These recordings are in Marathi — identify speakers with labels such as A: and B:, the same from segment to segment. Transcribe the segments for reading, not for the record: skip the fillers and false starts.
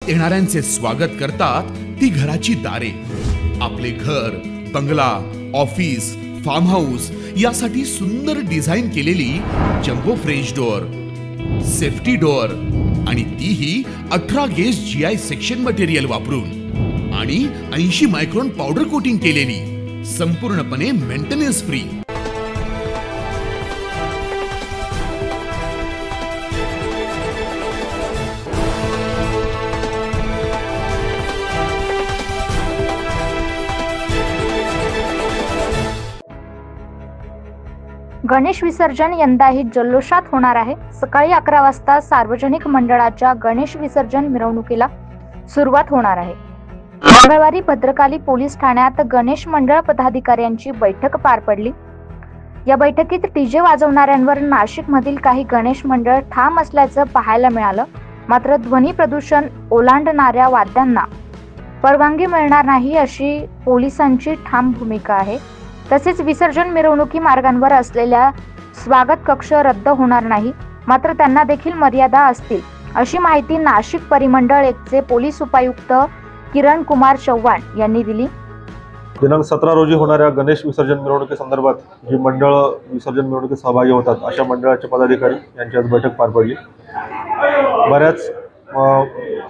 A: येणाऱ्यांचे स्वागत करतात ती घराची दारे। आपले घर, बंगला, ऑफिस, फार्म हाऊस यासाठी सुंदर डिझाईन केलेली jumbo French door, safety door आणि तीही 18 गेज GI सेक्शन मटेरियल वापरून आणि 80 मायक्रॉन पावडर कोटिंग केलेली, संपूर्णपणे मेंटेनन्स फ्री।
B: गणेश विसर्जन यंदाही जल्लोषात होणार आहे। सकाळी 11 वाजता सार्वजनिक मंडळाच्या गणेश विसर्जन मिरवणुकीला सुरुवात होणार आहे। मंगळवारी भद्रकाली पोलीस ठाण्यात गणेश मंडळ पदाधिकाऱ्यांची बैठक पार पडली। या बैठकीत डीजे वाजवणाऱ्यांवर नाशिक मधील काही गणेश मंडळ ठाम असल्याचं पाहायला मिळालं। मात्र ध्वनी प्रदूषण ओलांडणाऱ्या वाद्यांना परवानगी मिळणार नाही अशी पोलिसांची ठाम भूमिका आहे। तसेच विसर्जन मिरवणुकी मार्गांवर असलेल्या स्वागत कक्ष रद्द होणार नाही, मात्र त्यांना देखील मर्यादा असतील अशी माहिती नाशिक परिमंडळ 1चे पोलीस उपायुक्त किरण कुमार चव्हाण यांनी दिली।
C: दिनांक 17 रोजी होणाऱ्या गणेश विसर्जन मिरवणुकी संदर्भात जी मंडळ विसर्जन मिरवणुकीत सहभागी होतात अशा मंडळाचे पदाधिकारी यांची आज बैठक पार पडली। बऱ्याच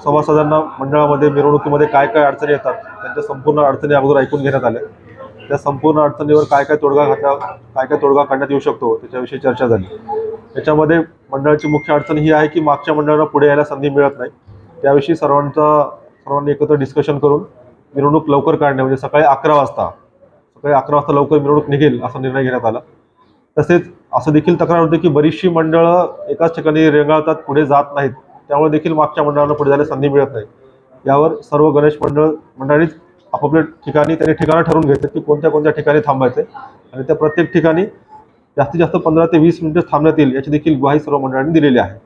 C: सभासदांना मंडळामध्ये मिरवणुकीमध्ये काय काय अडचणी येतात त्यांच्या संपूर्ण अडचणी अगोदर ऐकून घेण्यात आल्या। त्या संपूर्ण अडचणीवर काय काय तोडगा काढण्यात येऊ शकतो त्याच्याविषयी चर्चा झाली। त्याच्यामध्ये मंडळाची मुख्य अडचण ही आहे की मागच्या मंडळांना पुढे यायला संधी मिळत नाही। त्याविषयी सर्वांनी एकत्र डिस्कशन करून मिरवणूक लवकर काढणे, म्हणजे सकाळी 11 वाजता लवकर मिरवणूक निघेल असा निर्णय घेण्यात आला। तसेच असं देखील तक्रार होते की बरीचशी मंडळं एकाच ठिकाणी रेंगाळतात, पुढे जात नाहीत, त्यामुळे देखील मागच्या मंडळांना पुढे जायला संधी मिळत नाही। यावर सर्व गणेश मंडळीच आपापल्या ठिकाणी त्यांनी ठिकाणं ठरवून घेतले की कोणत्या ठिकाणी थांबायचे आणि त्या प्रत्येक ठिकाणी जास्तीत जास्त 15 ते 20 मिनिटे थांबण्यात येईल याची देखील ग्वाही सर्व मंडळांनी दिलेली आहे।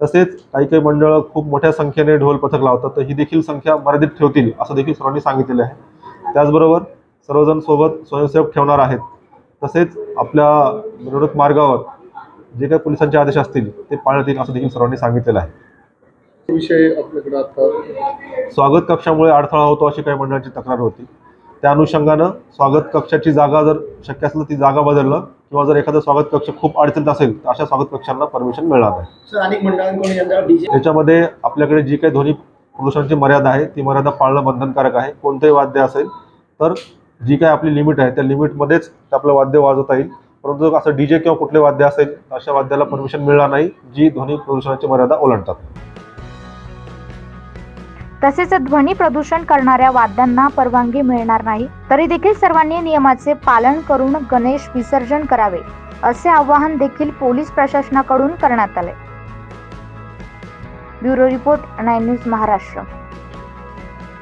C: तसेच काही मंडळ खूप मोठ्या संख्येने ढोल पथक लावतात, तर ही देखील संख्या मर्यादित ठेवतील असं देखील सर्वांनी सांगितलेले आहे। त्याचबरोबर सर्वजण सोबत स्वयंसेवक ठेवणार आहेत। तसेच आपल्या मिरवणूक मार्गावर जे काही पोलिसांचे आदेश असतील ते पाळण्यात येईल असं देखील सर्वांनी सांगितलेलं आहे।
D: विषय आपल्याकडे आता
C: स्वागत कक्षामुळे अडथळा होतो अशी काही मंडळांची तक्रार होती। त्या अनुषंगानं स्वागत कक्षाची जागा जर शक्य असेल ती जागा बदलणं किंवा जर एखादा स्वागत कक्ष खूप अडचणीत असेल तर अशा स्वागत कक्षांना परमिशन मिळणार नाही।
D: सर, अनेक मंडळांकडून यंदा डीजे
C: याच्यामध्ये आपल्याकडे जी काही ध्वनी प्रदूषणाची मर्यादा आहे ती मर्यादा पाळणं बंधनकारक आहे। कोणतेही वाद्य असेल तर जी काही आपली लिमिट आहे त्या लिमिटमध्येच आपलं वाद्य वाजवता येईल, परंतु असं डीजे किंवा कुठले वाद्य असेल अशा वाद्याला परमिशन मिळणार नाही जी ध्वनी प्रदूषणाची मर्यादा ओलांडतात।
B: तसेच ध्वनी प्रदूषण करणाऱ्या वाद्यांना परवानगी मिळणार नाही। तरी देखील सर्वांनी नियमाचे पालन करून गणेश विसर्जन करावे असे आवाहन देखील पोलीस प्रशासनाकडून करण्यात आले। Bureau report 9 news Maharashtra.